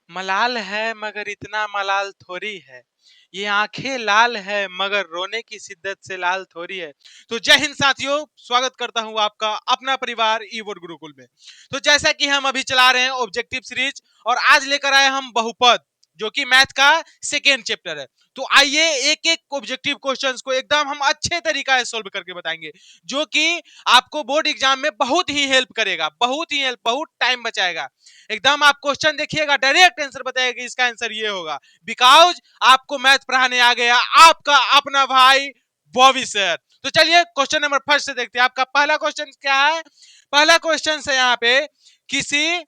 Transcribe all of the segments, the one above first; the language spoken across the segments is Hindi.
मलाल है मगर इतना मलाल थोड़ी है, ये आंखें लाल है मगर रोने की शिद्दत से लाल थोड़ी है। तो जय हिंद साथियों, स्वागत करता हूं आपका अपना परिवार ईवोड गुरुकुल में। तो जैसा कि हम अभी चला रहे हैं ऑब्जेक्टिव सीरीज, और आज लेकर आए हम बहुपद, जो कि मैथ का सेकेंड चैप्टर है। तो आइए एक एक ऑब्जेक्टिव क्वेश्चंस को एकदम हम अच्छे तरीका से सोल्व करके बताएंगे, जो कि आपको बोर्ड एग्जाम में बहुत ही हेल्प करेगा, बहुत ही हेल्प, बहुत टाइम बचाएगा। एकदम आप क्वेश्चन देखिएगा, डायरेक्ट आंसर बताएगा कि इसका आंसर ये होगा, बिकॉज आपको मैथ पढ़ाने आ गया आपका अपना भाई बॉबी सर। तो चलिए क्वेश्चन नंबर फर्स्ट से देखते हैं। आपका पहला क्वेश्चन क्या है? पहला क्वेश्चन है यहाँ पे, किसी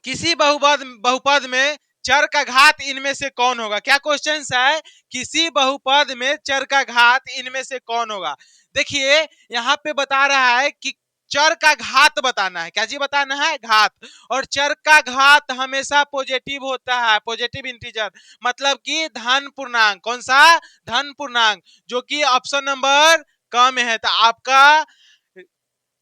किसी बहुपद बहुपद में चर का घात इनमें से कौन होगा। क्या क्वेश्चन है? किसी बहुपद में चर का घात इनमें से कौन होगा। देखिए यहाँ पे बता रहा है कि चर का घात बताना है। क्या जी बताना है? घात। और चर का घात हमेशा पॉजिटिव होता है, पॉजिटिव इंटीजर, मतलब कि धन पूर्णांक। कौन सा? धन पूर्णांक, जो कि ऑप्शन नंबर क में है। तो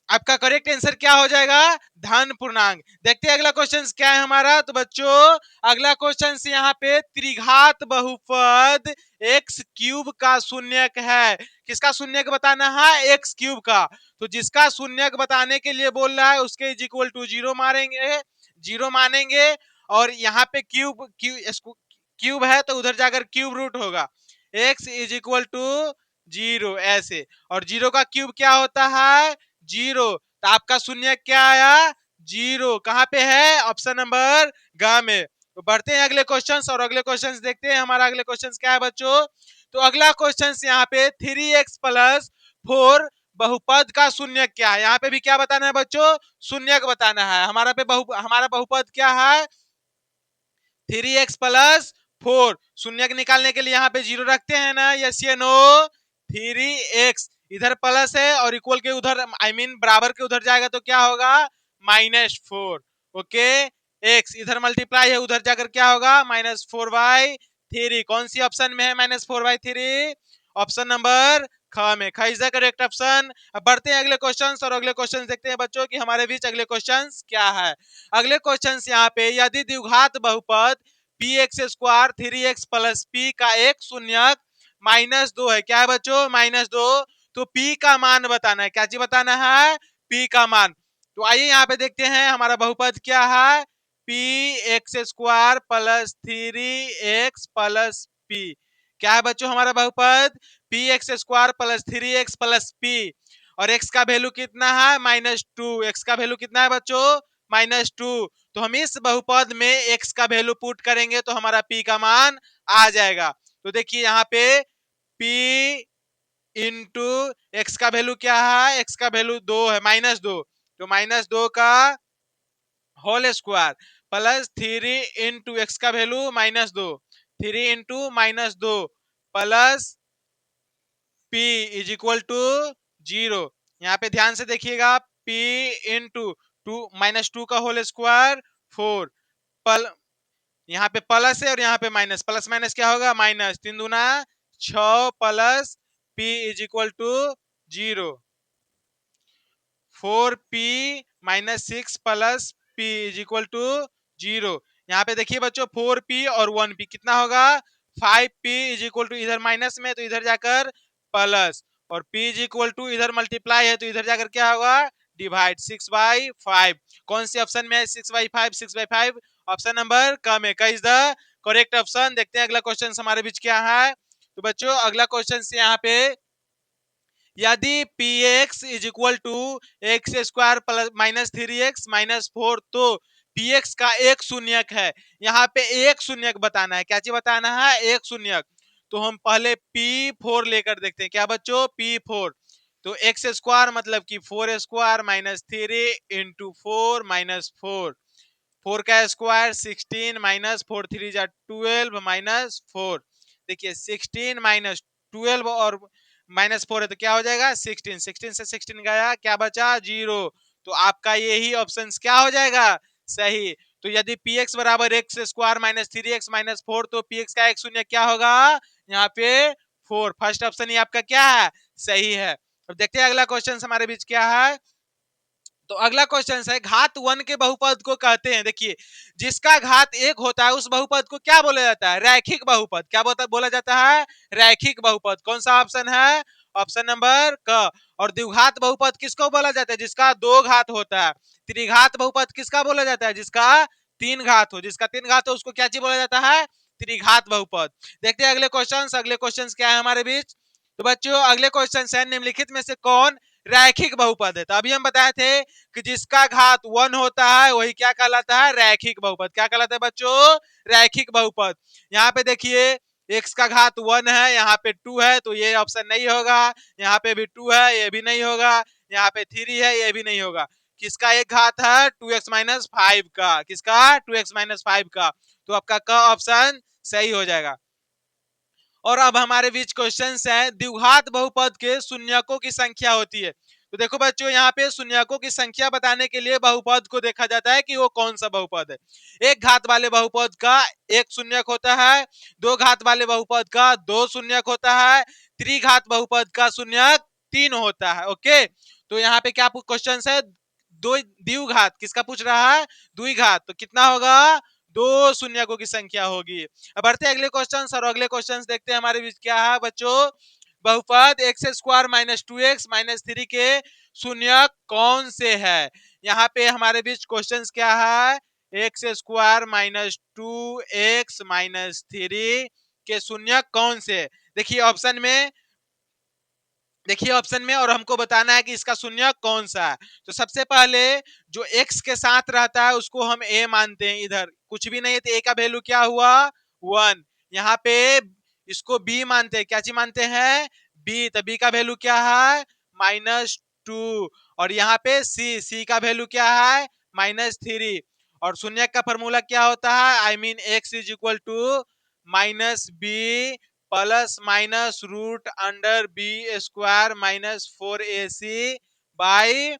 आपका करेक्ट आंसर क्या हो जाएगा? धन पूर्णांक। देखते हैं अगला क्वेश्चन क्या है हमारा। तो बच्चों अगला क्वेश्चन यहाँ पे त्रिघात बहुपद एक्स क्यूब का शून्यक है। किसका शून्यक बताना है? एक्स क्यूब का। तो जिसका शून्यक बताने के लिए बोल रहा है उसके इज इक्वल टू जीरो मारेंगे, जीरो मानेंगे। और यहाँ पे क्यूब है तो उधर जाकर क्यूब रूट होगा, x is equal to zero ऐसे। और जीरो का क्यूब क्या होता है? जीरो। तो आपका शून्य क्या आया? जीरो। कहां पे है? ऑप्शन नंबर ग में। तो बढ़ते हैं अगले क्वेश्चंस, और अगले क्वेश्चंस देखते हैं हमारा अगले क्वेश्चंस क्या है बच्चों। तो अगला क्वेश्चंस यहाँ पे 3x प्लस 4 बहुपद का शून्य क्या है। यहाँ पे भी क्या बताना है बच्चों? शून्यक बताना है। हमारा बहुपद क्या है? 3x plus 4। शून्यक निकालने के लिए यहाँ पे जीरो रखते हैं ना, यस या नो? 3x इधर प्लस है और इक्वल के उधर, आई मीन बराबर के उधर जाएगा तो क्या होगा? -4। ओके, x इधर मल्टीप्लाई है, उधर जाकर क्या होगा? -4/3। कौन सी ऑप्शन में है -4/3? ऑप्शन नंबर ख में। ख इज द करेक्ट ऑप्शन। अब बढ़ते हैं अगले क्वेश्चन, और अगले क्वेश्चन देखते हैं बच्चों कि हमारे बीच अगले क्वेश्चन क्या है। अगले क्वेश्चन यहाँ पे, यदि द्विघात बहुपद P x square 3x plus P का एक शून्यक -2 है। क्या है बच्चों? -2। तो p का मान बताना है। क्या चीज बताना है? p का मान। तो आइए यहाँ पे देखते हैं हमारा बहुपद क्या है। P x square plus 3x plus P. क्या है बच्चों हमारा बहुपद? P x square plus 3x plus P. और x का वैल्यू कितना है? -2। x का वैल्यू कितना है बच्चों? -2। तो हम इस बहुपद में x का वैल्यू पुट करेंगे तो हमारा p का मान आ जाएगा। तो देखिए यहाँ पे p इंटू एक्स का वैल्यू क्या है? एक्स का वैल्यू 2 है, -2। तो -2 का whole square plus 3 into X का value -2, 3 into -2 plus p is equal to 0। यहाँ पे ध्यान से देखिएगा, p इंटू -2 का होल स्क्वायर 4 पल, यहाँ पे प्लस है और यहाँ पे माइनस, प्लस माइनस क्या होगा? माइनस। 3 दूना 6 plus p is equal to 0। 4p -6 plus p is equal to 0। यहाँ पे देखिए बच्चों 4p और 1p कितना होगा? 5p इज इक्वल टू, इधर माइनस में तो इधर जाकर प्लस, और p इज इक्वल टू इधर मल्टीप्लाई है तो इधर जाकर क्या होगा? डिवाइड। 6/5। कौन से ऑप्शन में है 6/5? 6/5 ऑप्शन नंबर क में। क इज द करेक्ट ऑप्शन। देखते हैं अगला क्वेश्चन हमारे बीच क्या है। तो बच्चों अगला क्वेश्चन यहाँ पे, यदि p x is equal to x square plus -3x -4, तो पी एक्स का एक शून्यक है। यहाँ पे एक शून्यक बताना है। क्या चीज बताना है? एक शून्यक। तो हम पहले P4 लेकर देखते हैं। क्या बच्चों? P4। तो एक्स स्क्वायर मतलब कि 4 स्क्वायर -3 इंटू 4 -4, 4 का स्क्वायर 16 -4 3 जा 12 -4। देखिए 16 -12 और -4 है तो क्या हो जाएगा? 16। 16 से 16 गया, क्या बचा? 0। तो आपका यही ऑप्शन क्या हो जाएगा? सही। तो यदि px बराबर एक्स स्क्वायर -3x -4, तो px का एक शून्य क्या होगा? यहाँ पे 4। फर्स्ट ऑप्शन ही आपका क्या है? सही है। अब देखते हैं अगला क्वेश्चन हमारे बीच क्या है। तो अगला क्वेश्चन है, घात 1 के बहुपद को कहते हैं, देखिए जिसका घात 1 होता है उस बहुपद को क्या बोला जाता है? रैखिक बहुपद। क्या बोला जाता है? रैखिक बहुपद। कौन सा ऑप्शन है? ऑप्शन नंबर क। और द्विघात बहुपद किसको बोला जाता है? जिसका 2 घात होता है। त्रिघात बहुपद किसका बोला जाता है? जिसका 3 घात हो। जिसका 3 घात हो उसको क्या चीज बोला जाता है? त्रिघात बहुपद। देखते हैं अगले क्वेश्चन। अगले क्वेश्चन क्या है हमारे बीच? तो बच्चों अगले क्वेश्चन है, निम्नलिखित में से कौन रैखिक बहुपद है? तो अभी हम बताए थे कि जिसका घात 1 होता है वही क्या कहलाता है? रैखिक बहुपद। क्या कहलाता है बच्चों? रैखिक बहुपद। यहाँ पे देखिए x का घात 1 है, यहाँ पे 2 है, तो ये ऑप्शन नहीं होगा। यहाँ पे भी 2 है, ये भी नहीं होगा। यहाँ पे 3 है, ये भी नहीं होगा। किसका एक घात है? 2x माइनस 5 का। किसका? 2x माइनस 5 का। तो आपका क ऑप्शन सही हो जाएगा। और अब हमारे बीच क्वेश्चन है, द्विघात बहुपद के शून्यकों की संख्या होती है। तो देखो बच्चों यहाँ पे शून्यकों की संख्या बताने के लिए बहुपद को देखा जाता है कि वो कौन सा बहुपद है। एक घात वाले बहुपद का एक शून्यक होता है, दो घात वाले बहुपद का दो शून्यक होता है, त्रिघात बहुपद का शून्यक 3 होता है। ओके, तो यहाँ पे क्या क्वेश्चन है? दो द्विघात किसका पूछ रहा है? द्विघात, तो कितना होगा? दो शून्यकों की संख्या होगी। अब बढ़ते हैं अगले क्वेश्चन और अगले क्वेश्चन देखते हैं हमारे बीच क्या है बच्चों। बहुपद X square minus 2x minus 3 के शून्यक कौन से है? यहाँ पे हमारे बीच क्वेश्चन क्या है? X square minus 2x minus 3 के शून्यक कौन से? देखिए ऑप्शन में और हमको बताना है कि इसका शून्यक कौन सा है। तो सबसे पहले जो x के साथ रहता है उसको हम a मानते हैं, इधर कुछ भी नहीं है तो a का वैल्यू क्या हुआ? 1। यहाँ पे इसको b मानते हैं, क्या चीज मानते हैं? b, तो b का वैल्यू क्या है? -2। और यहाँ पे c का वैल्यू क्या है? -3। और शून्यक का फॉर्मूला क्या होता है? I mean x is equal to -b plus minus root under b square minus 4ac by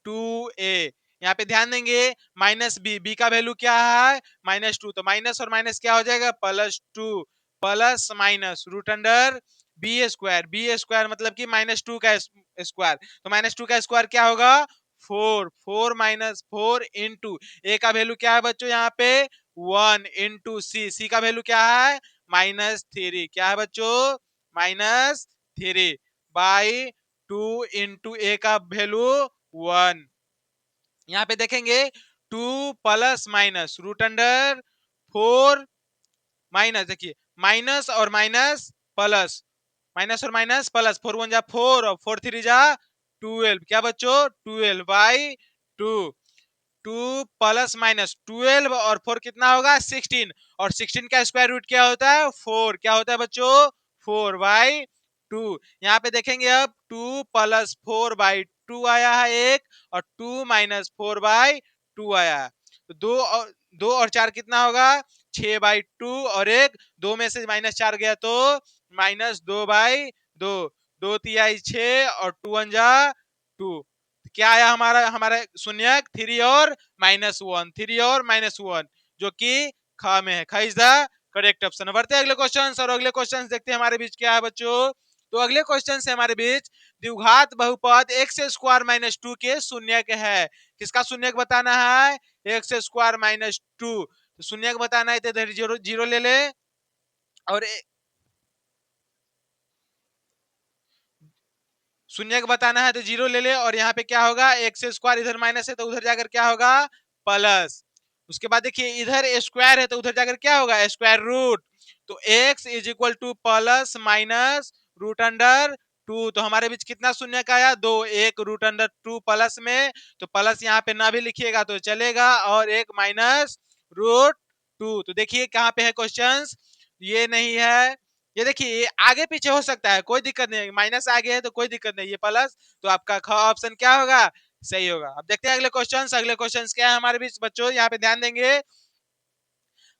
2a। यहाँ पे ध्यान देंगे -b का वैल्यू क्या है? -2, तो माइनस और माइनस क्या हो जाएगा? +2 plus minus root under b square मतलब कि -2 का स्क्वायर, तो -2 का स्क्वायर क्या होगा? 4 माइनस 4 इंटू ए का वैल्यू क्या है बच्चों? यहाँ पे 1 इंटू सी का वैल्यू क्या है? -3। क्या है बच्चों? -3 बाई 2 इंटू ए का वैल्यू 1। यहाँ पे देखेंगे 2 plus minus root under 4 minus, देखिए माइनस और माइनस प्लस, माइनस और माइनस प्लस, 4 1 जा 4 और 4 3 जा 12। क्या बच्चों? 12 बाई 2। 2 प्लस माइनस 12 और 4 कितना होगा? 16। और 16 का स्क्वायर रूट क्या होता है? 4। क्या होता है बच्चों? 4 बाई 2। यहाँ पे देखेंगे अब 2 प्लस 4 बाई 2 आया है एक, और 2 माइनस 4 बाई 2 आया है। तो 2 और 4 कितना होगा? 6 बाई 2 और एक, 2 में से -4 गया तो -2 बाई 2। 2 तिया 6 और 2 1 जा 2। क्या आया हमारा शून्यक? 3 और -1, 3 और -1, जो कि ख में है। ख इज द करेक्ट ऑप्शन। बढ़ते हैं अगले क्वेश्चन और अगले क्वेश्चन देखते हैं हमारे बीच क्या है बच्चों। तो अगले क्वेश्चन से हमारे बीच द्विघात बहुपद एक्स स्क्वायर माइनस 2 के शून्यक है। किसका शून्यक बताना है? X square minus 2। तो शून्यक बताना है तो इधर जीरो जीरो ले ले, और शून्यक बताना है तो जीरो ले ले, और यहाँ पे क्या होगा? एक्स स्क्वायर इधर माइनस है तो उधर जाकर क्या होगा? प्लस। उसके बाद देखिए इधर स्क्वायर है तो उधर जाकर क्या होगा? Square root. तो x is equal to plus minus root under 2। तो हमारे बीच कितना शून्यक आया? 2। एक रूट अंडर 2 प्लस में, तो प्लस यहाँ पे ना भी लिखिएगा तो चलेगा, और एक माइनस रूट 2। तो देखिए कहाँ पे है क्वेश्चन? ये नहीं है, ये देखिए ये आगे पीछे हो सकता है, कोई दिक्कत नहीं है। माइनस आगे है तो कोई दिक्कत नहीं, ये प्लस, तो आपका ख ऑप्शन क्या होगा? सही होगा। अब देखते हैं अगले क्वेश्चन। अगले क्वेश्चन क्या है हमारे बीच बच्चों? यहाँ पे ध्यान देंगे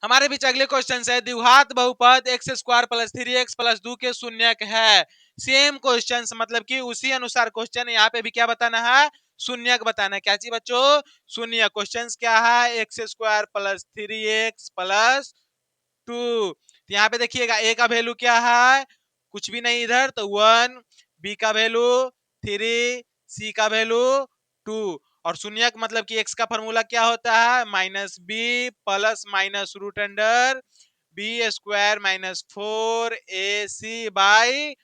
हमारे बीच अगले क्वेश्चन है, द्विघात बहुपद X square plus 3x plus 2 के शून्यक है। सेम क्वेश्चन, मतलब कि उसी अनुसार क्वेश्चन यहाँ पे भी क्या बताना है? शून्यक बताना है। क्या चीज बच्चों? शून्य। क्वेश्चन क्या है? X square plus 3x plus 2। तो यहाँ पे देखिएगा ए का वैल्यू क्या है? कुछ भी नहीं इधर, तो 1, बी का वैल्यू 3, सी का वैल्यू 2, और शून्यक मतलब कि x का फॉर्मूला क्या होता है, minus b plus minus root under b square minus 4ac by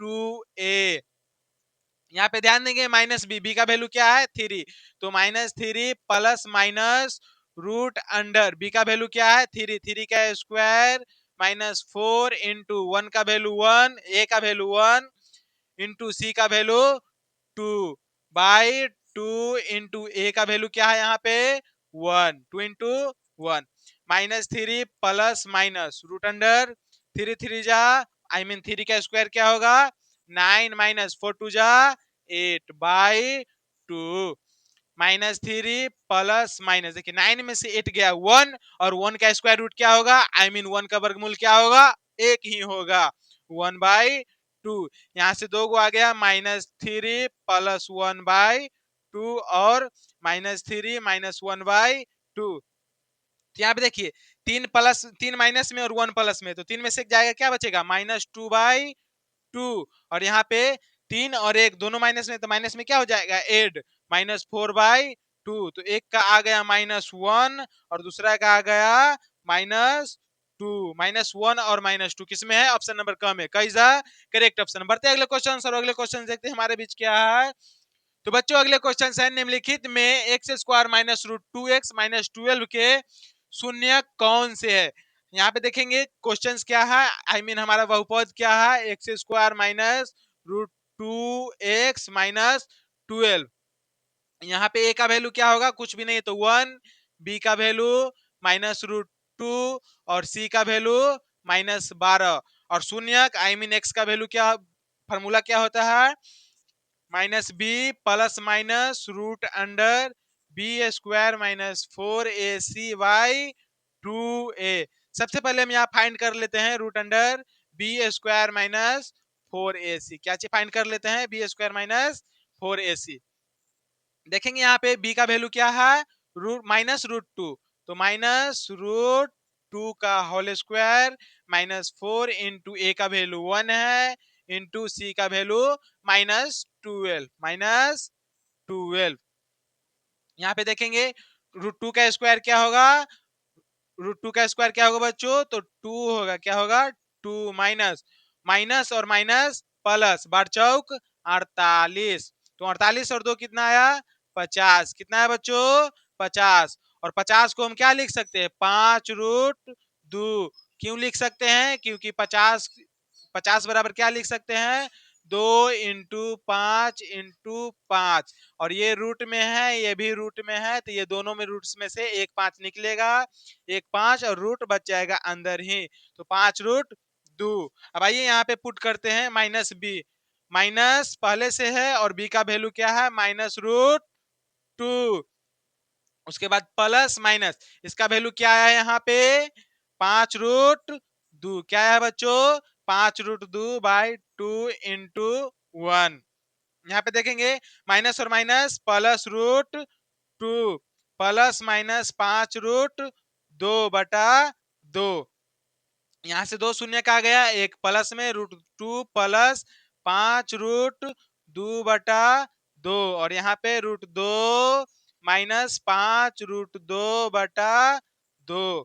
2a। यहाँ पे ध्यान देंगे माइनस बी का वैल्यू क्या है 3, तो minus 3 plus minus root under b का वैल्यू क्या है 3 का स्क्वायर माइनस 4 इंटू 1 का वैल्यू 1, ए का वैल्यू 1 इंटू सी का वैल्यू 2 बाई 2 इंटू ए का वैल्यू क्या है यहाँ पे 1, 2 into 1 minus 3 plus minus root under 3 जा आई मीन 3 का स्क्वायर क्या होगा 9 माइनस 4 2 जा 8 बाई 2 माइनस 3 प्लस माइनस, देखिए 9 में से 8 गया 1 और 1 का स्क्वायर रूट क्या होगा आई मीन 1 का वर्गमूल क्या होगा एक ही होगा 1 बाई 2। यहाँ से दो गो आ गया माइनस 3 प्लस 1 बाई 2 और माइनस 3 माइनस 1 बाई 2। तो यहाँ पे देखिए 3 माइनस में और 1 प्लस में, तो 3 में से एक जाएगा क्या बचेगा माइनस 2 बाई 2 और यहाँ पे 3 और 1 दोनों माइनस में, तो माइनस में क्या हो जाएगा एड माइनस 4 बाई 2। तो एक का आ गया माइनस 1 और दूसरा का आ गया माइनस 2। माइनस 1 और माइनस 2 किसमें है ऑप्शन नंबर क में, कैसा करेक्ट ऑप्शन। बढ़ते अगले क्वेश्चन और अगले क्वेश्चन देखते हैं हमारे बीच क्या है। तो बच्चों अगले क्वेश्चन है निम्नलिखित में x square minus root 2x minus 12 के शून्य कौन से है। यहाँ पे देखेंगे क्वेश्चंस क्या है आई मीन हमारा बहुपद क्या है x square minus root 2x minus 12। यहाँ पे a का वैल्यू क्या होगा कुछ भी नहीं तो 1, b का वैल्यू माइनस रूट 2 और c का वैल्यू माइनस 12 और शून्यक आई मीन x का वैल्यू क्या फॉर्मूला क्या होता है minus b plus minus root under b square minus 4ac by 2a। सबसे पहले हम यहाँ फाइंड कर लेते हैं root under b square minus 4ac, क्या चीज फाइंड कर लेते हैं बी स्क्वायर माइनस 4ac। देखेंगे यहाँ पे b का वैल्यू क्या है रूट माइनस रूट 2, तो माइनस रूट 2 का होल स्क्वायर माइनस 4 इंटू ए का वैल्यू 1 है इंटू सी का वैल्यू माइनस 12। यहाँ पे देखेंगे रूट 2 का स्क्वायर क्या होगा रूट 2 का स्क्वायर क्या होगा बच्चों तो 2 होगा, क्या होगा 2 माइनस माइनस और माइनस प्लस बार चौक 48, तो 48 और 2 कितना आया 50, कितना है बच्चों 50 और 50 को हम क्या लिख सकते हैं 5 रूट 2। क्यों लिख सकते हैं क्योंकि 50 बराबर क्या लिख सकते हैं 2 इंटू 5 इंटू 5 और ये रूट में है ये भी रूट में है तो ये दोनों में रूट्स में से एक 5 निकलेगा, एक 5 और रूट बच जाएगा अंदर ही, तो 5 रूट 2। अब आइए यहाँ पे पुट करते हैं माइनस बी, माइनस पहले से है और बी का वैल्यू क्या है माइनस रूट 2, उसके बाद प्लस माइनस इसका वैल्यू क्या है यहाँ पे 5 रूट 2, क्या है बच्चों 5 रूट 2 बाई 2 इंटू 1। यहाँ पे देखेंगे माइनस और minus plus root 2 plus minus 5 root 2 बटा 2। यहाँ से दो शून्य का आ गया एक प्लस में रूट 2 प्लस 5 रूट 2 बटा 2 और यहाँ पे रूट 2 माइनस 5 रूट 2 बटा 2।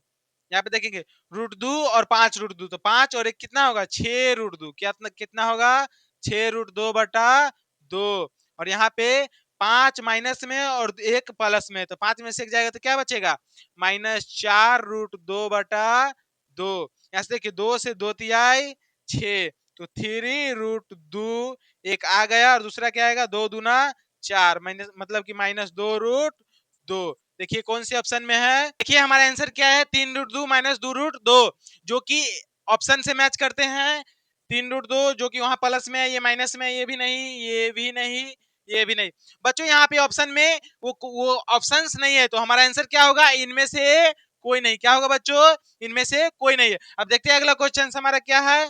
यहाँ पे देखेंगे रूट 2 और 5 रूट 2, तो 5 और एक कितना होगा 6 रूट 2, क्या कितना होगा 6 रूट 2 बटा 2 और यहाँ पे 5 माइनस में और एक प्लस में, तो 5 में से एक जाएगा तो क्या बचेगा माइनस 4 रूट 2 बटा 2। यहाँ से देखिए 2 से 2 तिहाई 6, तो 3 रूट 2 एक आ गया और दूसरा क्या आएगा 2 दूना 4 माइनस मतलब कि माइनस 2 रूट 2। देखिए कौन से ऑप्शन में है, देखिए हमारा आंसर क्या है 3 रूट 2 माइनस 2 रूट 2 जो कि ऑप्शन से मैच करते हैं। 3 रूट 2 जो कि वहां प्लस में है ये माइनस में है, ये भी नहीं ये भी नहीं ये भी नहीं। बच्चों यहाँ पे ऑप्शन में वो ऑप्शंस नहीं है तो हमारा आंसर क्या होगा इनमें से कोई नहीं, क्या होगा बच्चों इनमें से कोई नहीं है। अब देखते हैं अगला क्वेश्चन हमारा क्या है।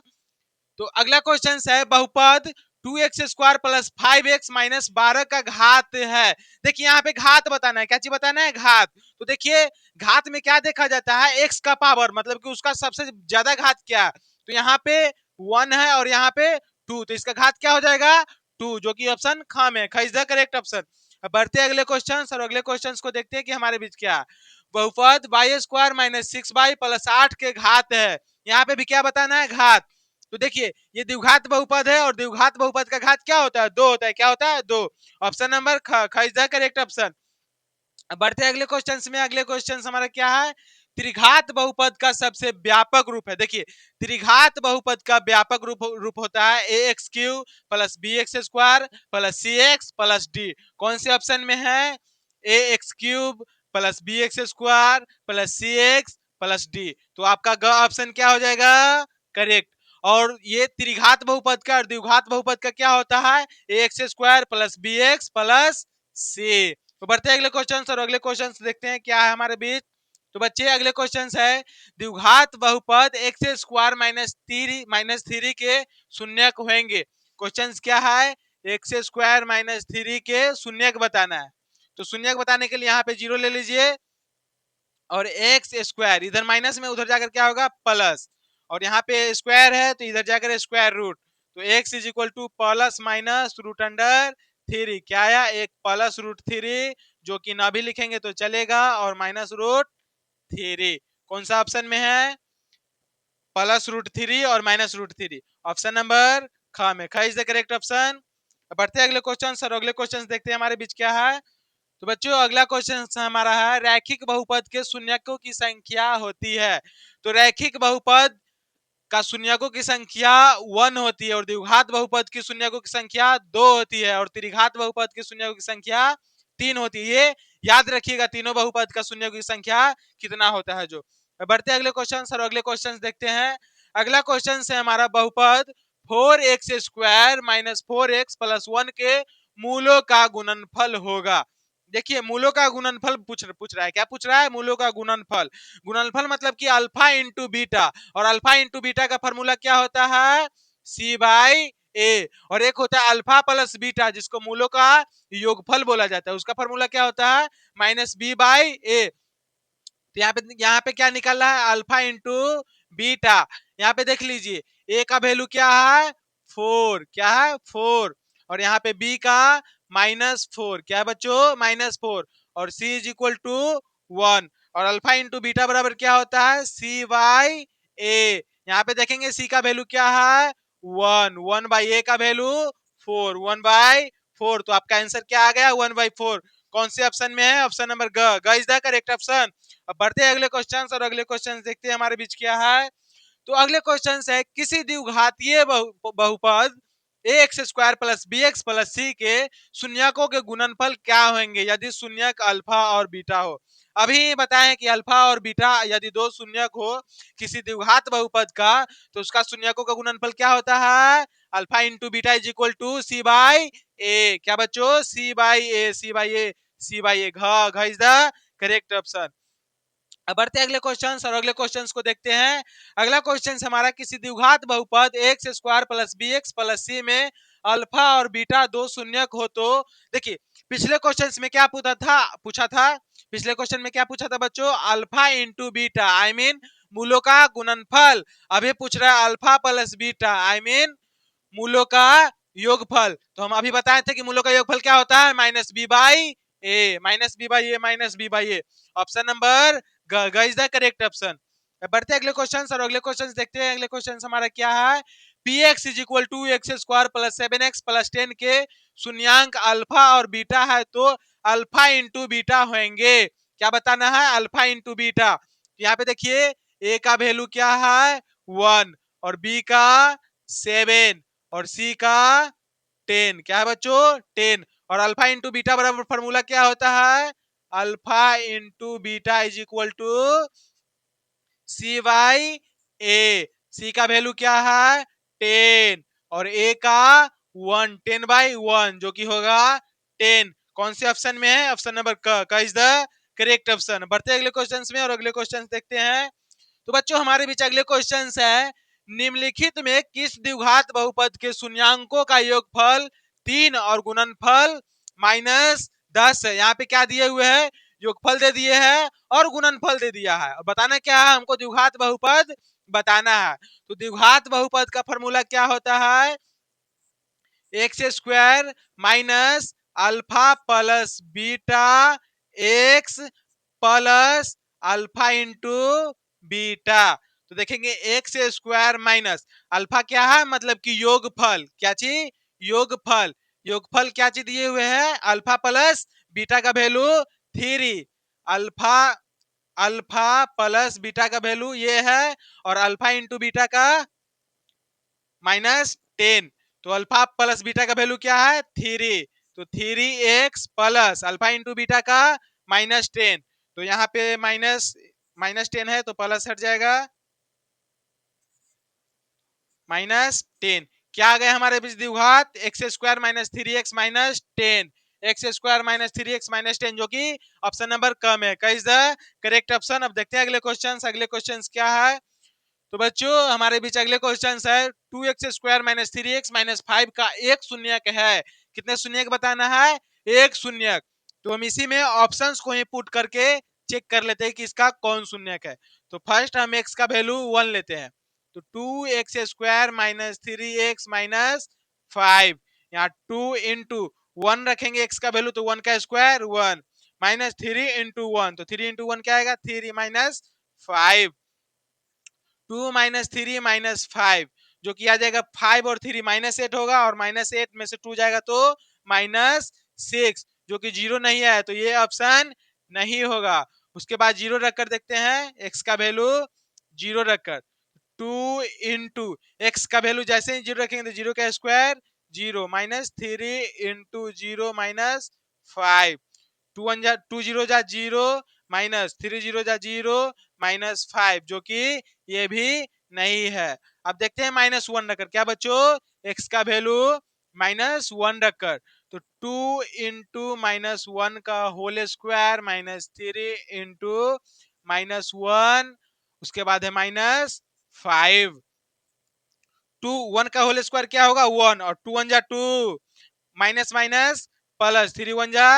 तो अगला क्वेश्चन है बहुपद 2x square plus 5x minus 12 का घात है। देखिए यहाँ पे घात बताना है, क्या चीज बताना है घात। तो देखिए घात में क्या देखा जाता है x का पावर मतलब कि उसका सबसे ज्यादा घात क्या है, तो यहाँ पे 1 है और यहाँ पे 2, तो इसका घात क्या हो जाएगा 2 जो कि ऑप्शन ख में ख इज द करेक्ट ऑप्शन। अब बढ़ते हैं अगले क्वेश्चन, और अगले क्वेश्चन को देखते हैं कि हमारे बीच क्या है। बहुपद Y square minus 6y plus 8 के घात है। यहाँ पे भी क्या बताना है, घात। तो देखिए ये द्विघात बहुपद है और द्विघात बहुपद का घात क्या होता है, 2 होता है। क्या होता है, 2। ऑप्शन नंबर ख इज द करेक्ट ऑप्शन। बढ़ते हैं अगले क्वेश्चन में। अगले क्वेश्चन हमारा क्या है, त्रिघात बहुपद का सबसे व्यापक रूप है। देखिए त्रिघात बहुपद का व्यापक रूप होता है A X cube plus B X square plus C X plus D. कौन से ऑप्शन में है, A X cube plus B X square plus C X plus D. तो आपका ग ऑप्शन क्या हो जाएगा, करेक्ट। और ये त्रिघात बहुपद का और द्विघात बहुपद का क्या होता है, A X square plus B X plus C. तो बढ़ते हैं अगले क्वेश्चन, और अगले क्वेश्चन देखते हैं क्या है हमारे बीच। तो बच्चे अगले क्वेश्चन है, द्विघात बहुपद एक्स स्क्वायर माइनस थ्री के शून्यक होंगे। क्वेश्चन क्या है, एक्स स्क्वायर माइनस थ्री के शून्यक बताना है। तो शून्यक बताने के लिए यहाँ पे 0 ले लीजिए, और एक्स स्क्वायर इधर माइनस में, उधर जाकर क्या होगा, प्लस। और यहाँ पे स्क्वायर है तो इधर जाकर स्क्वायर रूट। तो x is equal to plus minus root under three. क्या आया, एक प्लस रूट थ्री, जो कि ना भी लिखेंगे तो चलेगा, और माइनस रूट थ्री। कौन सा ऑप्शन में है, प्लस रूट थ्री और minus root three. Option number ख में, ख इज द करेक्ट ऑप्शन। बढ़ते हैं अगले क्वेश्चन, सर अगले क्वेश्चन देखते हैं हमारे बीच क्या है। तो बच्चों अगला क्वेश्चन हमारा है, रैखिक बहुपद के शून्यकों की संख्या होती है। तो रैखिक बहुपद का शून्यकों की संख्या 1 होती है, और द्विघात बहुपद की शून्यकों की संख्या 2 होती है, और त्रिघात बहुपद की शून्यकों की संख्या 3 होती है। ये याद रखिएगा, तीनों बहुपद का शून्यकों की संख्या कितना होता है जो। बढ़ते अगले क्वेश्चन, सर अगले क्वेश्चन देखते हैं। अगला क्वेश्चन है हमारा, बहुपद 4x square minus 4x plus 1 के मूलों का गुणनफल होगा। देखिए मूलों का गुणनफल पूछ रहा है। क्या पूछ रहा है, मूलों का गुणनफल। गुणनफल मतलब कि अल्फा इंटू बीटा, और अल्फा इंटू बीटा का फॉर्मूला क्या होता है, सी बाई ए। और एक होता है अल्फा प्लस बीटा, जिसको मूलों का योगफल बोला जाता है, उसका फॉर्मूला क्या होता है, माइनस बी बाई ए। तो यहाँ पे क्या निकल रहा है, अल्फा इंटू बीटा। यहाँ पे देख लीजिए, ए का वैल्यू क्या है, 4। क्या है, 4। और यहाँ पे बी का -4। क्या है बच्चों, -4। और सी इज इक्वल टू 1। और अल्फा इंटू बीटा बराबर क्या होता है, सी बाई ए। यहाँ पे देखेंगे सी का वैल्यू क्या है, 1। 1/a का वैल्यू 4। 1/4। तो आपका आंसर क्या आ गया, 1/4। कौन से ऑप्शन में है, ऑप्शन नंबर ग इज द करेक्ट ऑप्शन। अब बढ़ते हैं अगले क्वेश्चन, और अगले क्वेश्चन देखते हैं हमारे बीच क्या है। तो अगले क्वेश्चन है, किसी द्विघातीय बहुपद X square plus B X plus C के शून्यकों के गुणनफल क्या होंगे यदि शून्यक अल्फा और बीटा हो। अभी बताएं कि अल्फा और बीटा यदि दो शून्यक हो किसी द्विघात बहुपद का, तो उसका शून्यकों का गुणनफल क्या होता है, alpha into beta is equal to C by A. क्या बच्चों, C by A, C by A, C by A. घ इज द करेक्ट ऑप्शन। अब बढ़ते हैं अगले क्वेश्चन, और अगले क्वेश्चन को देखते हैं। अगला क्वेश्चन हमारा, किसी द्विघात बहुपद X square plus B X plus C में अल्फा और बीटा दो शून्यक हो तो। देखिए पिछले क्वेश्चन में क्या पूछा था पिछले क्वेश्चन में क्या पूछा था बच्चों, alpha into beta, I mean मूलों का गुणनफल। अभी पूछ रहा है alpha plus beta, I mean मूलों का योगफल। तो हम अभी बताए थे कि मूलों का योगफल क्या होता है, minus b by a, minus b by a, minus b by a. Option number ग इज द करेक्ट ऑप्शन। बढ़ते अगले क्वेश्चन, और अगले क्वेश्चन देखते हैं। अगले क्वेश्चन हमारा क्या है, p x is equal to x square plus 7x plus 10 के शून्यांक अल्फा और बीटा है, तो अल्फा इंटू बीटा होंगे। क्या बताना है, अल्फा इंटू बीटा। यहाँ पे देखिए ए का वैल्यू क्या है, 1। और बी का 7, और सी का 10। क्या है बच्चों, 10। और अल्फा इंटू बीटा बराबर फॉर्मूला क्या होता है, alpha into beta is equal to C by A. सी का वैल्यू क्या है, 10। और ए का 1, 10/1, जो कि होगा 10। कौन से ऑप्शन में है, ऑप्शन नंबर क इज द करेक्ट ऑप्शन। बढ़ते अगले क्वेश्चन में, और अगले क्वेश्चन देखते हैं। तो बच्चों हमारे बीच अगले क्वेश्चन है, निम्नलिखित में किस द्विघात बहुपद के शून्यांकों का योगफल 3 और गुणनफल -10 है। यहाँ पे क्या दिए हुए हैं, योगफल दे दिए हैं और गुणनफल दे दिया है। और बताना क्या है, हमको द्विघात बहुपद बताना है। तो द्विघात बहुपद का फॉर्मूला क्या होता है, x square minus alpha plus beta x plus alpha into beta. तो देखेंगे एक्स स्क्वायर माइनस अल्फा क्या है, मतलब कि योगफल, क्या चीज, योगफल। योगफल क्या चीज दिए हुए है, अल्फा प्लस बीटा का value 3, alpha alpha plus beta का वैल्यू ये है, और अल्फा इंटू बीटा का -10। तो अल्फा प्लस बीटा का वैल्यू क्या है, 3। तो 3x plus alpha into beta का -10। तो यहाँ पे -10 है तो प्लस हट जाएगा, -10। क्या आ गया हमारे बीच द्विघात, x square minus 3x -10, x square minus 3x -10, जो कि ऑप्शन नंबर कम है, इज द करेक्ट ऑप्शन। अब देखते हैं अगले क्वेश्चन। अगले क्वेश्चन क्या है, तो बच्चों हमारे बीच अगले क्वेश्चन है 2x square minus 3x minus 5 का एक शून्यक है। कितने शून्यक बताना है, एक शून्यक। तो हम इसी में ऑप्शंस को ही पुट करके चेक कर लेते हैं कि इसका कौन शून्यक है। तो फर्स्ट हम x का वैल्यू 1 लेते हैं, तो 2x square minus 3x minus 5, यहाँ 2 इंटू 1 रखेंगे x का वैल्यू, तो 1 का स्क्वायर 1 माइनस 3 इंटू 1, तो 3 इंटू 1 क्या आएगा, 3 माइनस 5, 2 माइनस 3 माइनस 5, जो कि आ जाएगा 5 और 3 -8 होगा, और -8 में से 2 जाएगा तो -6, जो कि 0 नहीं है, तो ये ऑप्शन नहीं होगा। उसके बाद 0 रखकर देखते हैं, x का वैल्यू 0 रखकर 2 इंटू एक्स का वैल्यू जैसे ही 0 रखेंगे तो 0 का स्क्वायर 0 -3 इंटू 0 -5, 2 जीरो जा 0 माइनस 3 जीरो जा 0 -5, जो कि ये भी नहीं है। अब देखते हैं -1 रखकर, क्या बच्चों, x का वैल्यू -1 रखकर, तो 2 इंटू -1 का होल स्क्वायर -3 इंटू -1, उसके बाद है -5, 2 1 का होल स्क्वायर क्या होगा 1, और 2 1 जा 2, माइनस माइनस प्लस 3 1 जा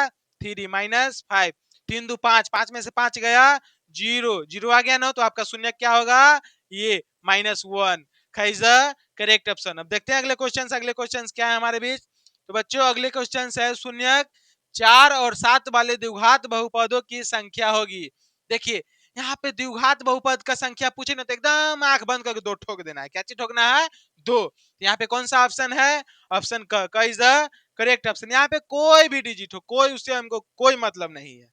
3 -5, 3 2 5, 5 में से 5 गया 0, 0 आ गया ना, तो आपका शून्य क्या होगा, ये -1 इज द करेक्ट ऑप्शन। अब देखते हैं अगले क्वेश्चन। अगले क्वेश्चन क्या है हमारे बीच, तो बच्चों अगले क्वेश्चन है शून्यक 4 और 7 वाले द्विघात बहुपदों की संख्या होगी। देखिए यहाँ पे द्विघात बहुपद का संख्या पूछे ना तो एकदम आंख बंद करके दो ठोक देना है, क्या चीज ठोकना है, दो। यहाँ पे कौन सा ऑप्शन है, ऑप्शन क इज द करेक्ट ऑप्शन। यहाँ पे कोई भी डिजिट हो, कोई उससे हमको कोई मतलब नहीं है।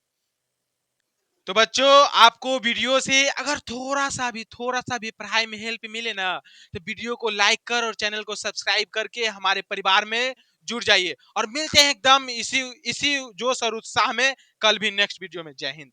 तो बच्चों आपको वीडियो से अगर थोड़ा सा भी पढ़ाई में हेल्प मिले ना, तो वीडियो को लाइक कर और चैनल को सब्सक्राइब करके हमारे परिवार में जुड़ जाइए, और मिलते हैं एकदम इसी इसी जोश और उत्साह में कल भी नेक्स्ट वीडियो में। जय हिंद।